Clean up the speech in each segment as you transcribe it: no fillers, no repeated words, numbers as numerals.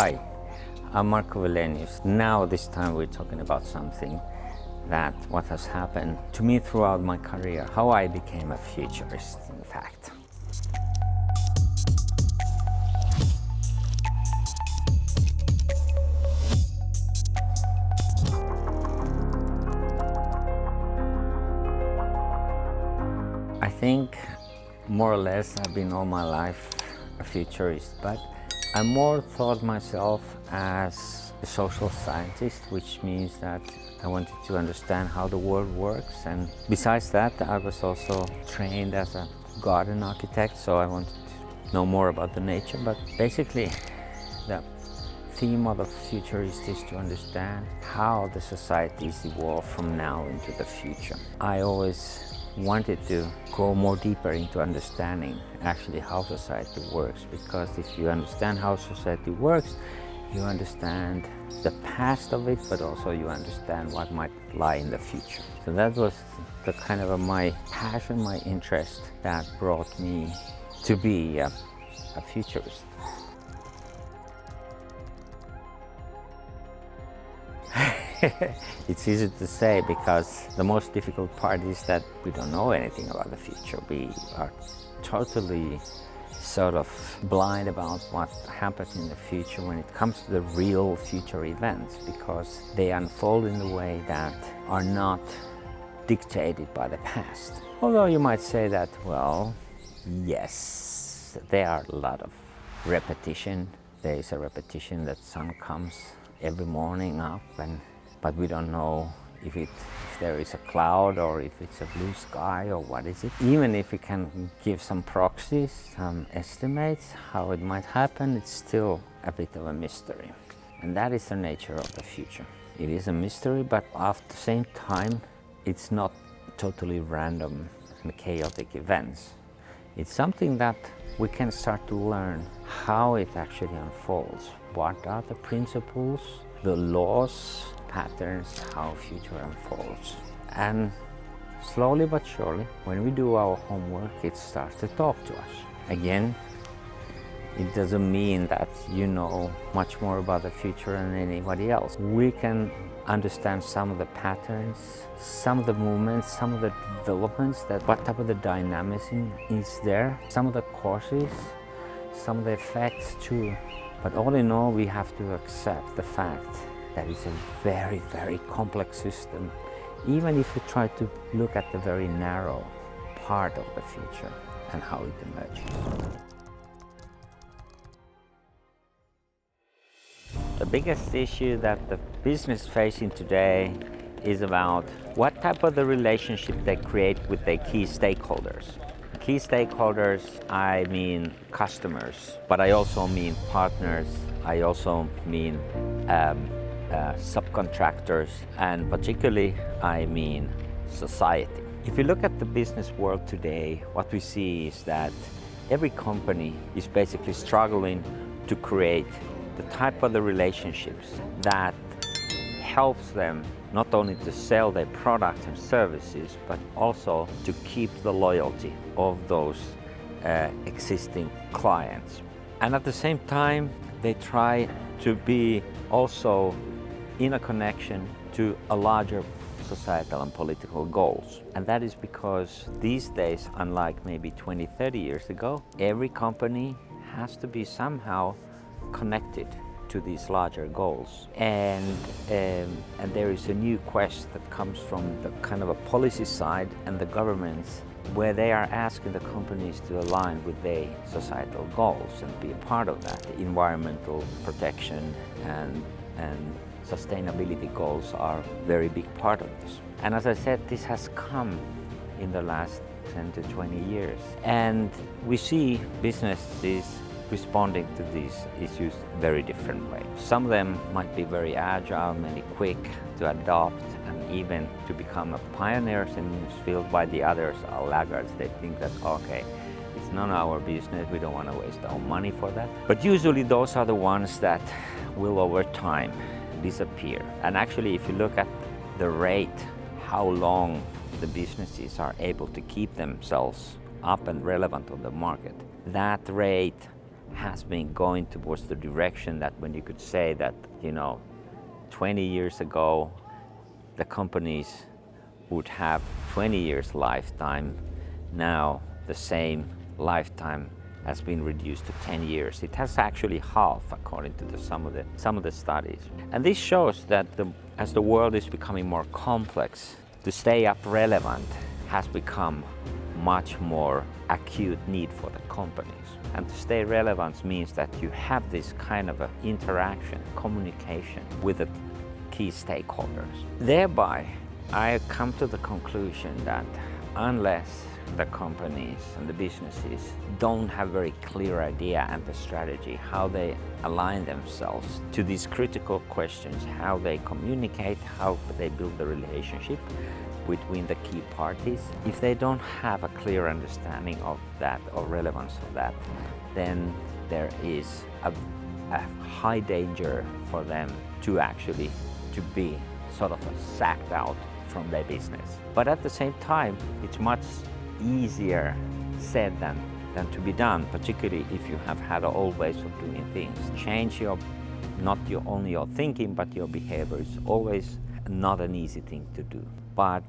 Hi, I'm Markku Valenius. Now this time we're talking about something what has happened to me throughout my career, how I became a futurist, in fact. I think more or less I've been all my life a futurist, but I more thought myself as a social scientist, which means that I wanted to understand how the world works. And besides that, I was also trained as a garden architect, so I wanted to know more about the nature. But basically, the theme of the futurist is to understand how the societies evolve from now into the future. I always wanted to go more deeper into understanding actually how society works, because if you understand how society works, you understand the past of it, but also you understand what might lie in the future. So that was the kind of my passion, my interest that brought me to be a futurist. It's easy to say because the most difficult part is that we don't know anything about the future. We are totally sort of blind about what happens in the future when it comes to the real future events, because they unfold in the way that are not dictated by the past. Although you might say that, well, yes, there are a lot of repetition. There is a repetition that sun comes every morning up, but we don't know if there is a cloud or if it's a blue sky or what is it. Even if we can give some proxies, some estimates how it might happen, it's still a bit of a mystery. And that is the nature of the future. It is a mystery, but at the same time, it's not totally random and chaotic events. It's something that we can start to learn how it actually unfolds. What are the principles, the laws, patterns, how future unfolds. And slowly but surely, when we do our homework, it starts to talk to us. Again, it doesn't mean that you know much more about the future than anybody else. We can understand some of the patterns, some of the movements, some of the developments, what type of the dynamism is there, some of the causes, some of the effects too. But all in all, we have to accept the fact that it's a very, very complex system, even if we try to look at the very narrow part of the future and how it emerges. The biggest issue that the business facing today is about what type of the relationship they create with their key stakeholders. Key stakeholders, I mean customers, but I also mean partners, I also mean subcontractors, and particularly I mean society. If you look at the business world today, what we see is that every company is basically struggling to create the type of the relationships that helps them not only to sell their products and services, but also to keep the loyalty of those existing clients. And at the same time, they try to be also in a connection to a larger societal and political goals. And that is because these days, unlike maybe 20, 30 years ago, every company has to be somehow connected to these larger goals. And there is a new quest that comes from the kind of a policy side and the governments, where they are asking the companies to align with their societal goals and be a part of that. The environmental protection and sustainability goals are a very big part of this. And as I said, this has come in the last 10 to 20 years. And we see businesses responding to these issues very different way. Some of them might be very agile, maybe quick to adopt and even to become pioneers in this field, while the others are laggards. They think that, okay, it's none of our business, we don't want to waste our money for that. But usually those are the ones that will over time disappear. And actually, if you look at the rate, how long the businesses are able to keep themselves up and relevant on the market, that rate has been going towards the direction that when you could say that, 20 years ago, the companies would have 20 years lifetime. Now the same lifetime has been reduced to 10 years. It has actually half, according to some of the studies. And this shows that as the world is becoming more complex, to stay up relevant has become much more acute need for the companies. And to stay relevant means that you have this kind of interaction, communication with the key stakeholders. Thereby, I come to the conclusion that unless the companies and the businesses don't have very clear idea and the strategy, how they align themselves to these critical questions, how they communicate, how they build the relationship between the key parties. If they don't have a clear understanding of that or relevance of that, then there is a high danger for them to actually to be sort of sacked out from their business. But at the same time, it's much easier said than to be done, particularly if you have had old ways of doing things. Change not only your thinking, but your behavior is always not an easy thing to do. But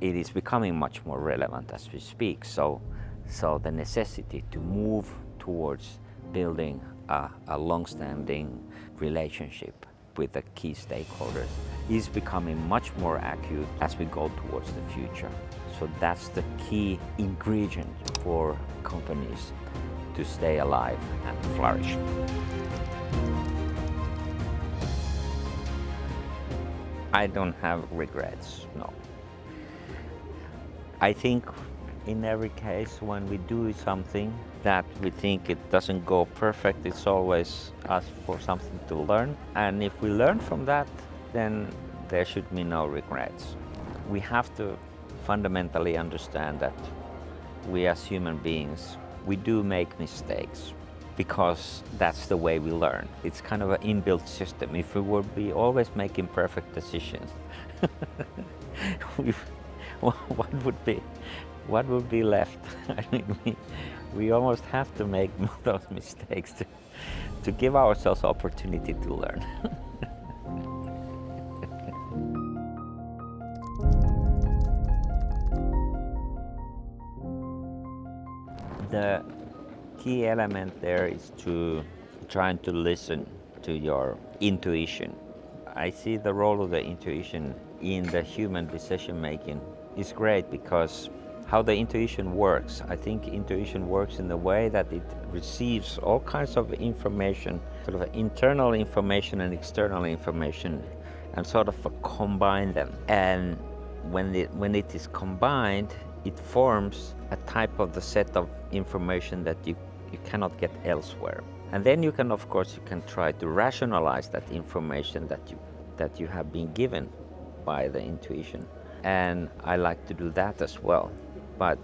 it is becoming much more relevant as we speak. So the necessity to move towards building a long-standing relationship with the key stakeholders is becoming much more acute as we go towards the future. So that's the key ingredient for companies to stay alive and flourish. I don't have regrets, no. I think in every case when we do something that we think it doesn't go perfect, it's always us for something to learn. And if we learn from that, then there should be no regrets. We have to fundamentally understand that we as human beings, we do make mistakes because that's the way we learn. It's kind of an inbuilt system. If we would be always making perfect decisions, what would be left? I mean, we almost have to make those mistakes to give ourselves opportunity to learn. The key element there is to trying to listen to your intuition. I see the role of the intuition in the human decision making is great because how the intuition works. I think intuition works in the way that it receives all kinds of information, sort of internal information and external information, and sort of combine them. And when it is combined, it forms a type of the set of information that you cannot get elsewhere. And then you can, of course, you can try to rationalize that information that you have been given by the intuition. And I like to do that as well. But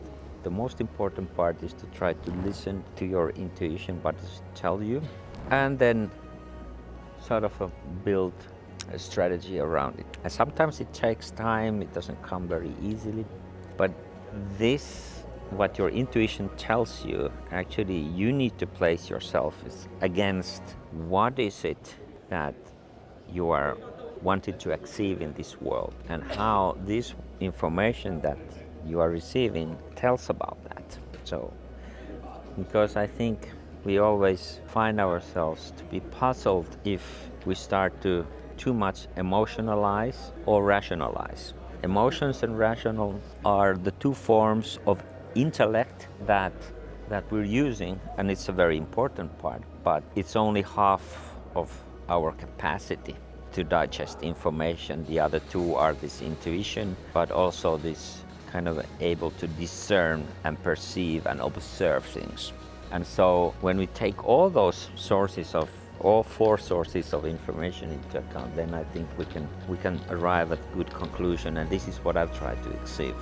the most important part is to try to listen to your intuition, what it tells you, and then sort of build a strategy around it. And sometimes it takes time, it doesn't come very easily, but this, what your intuition tells you, actually you need to place yourself against what is it that you are wanting to achieve in this world, and how this information that you are receiving tells about that. So, because I think we always find ourselves to be puzzled if we start to too much emotionalize or rationalize. Emotions and rational are the two forms of intellect that we're using, and it's a very important part, but it's only half of our capacity to digest information. The other two are this intuition, but also this kind of able to discern and perceive and observe things. And so when we take all those sources of all four sources of information into account, then I think we can arrive at good conclusion, and this is what I've tried to achieve.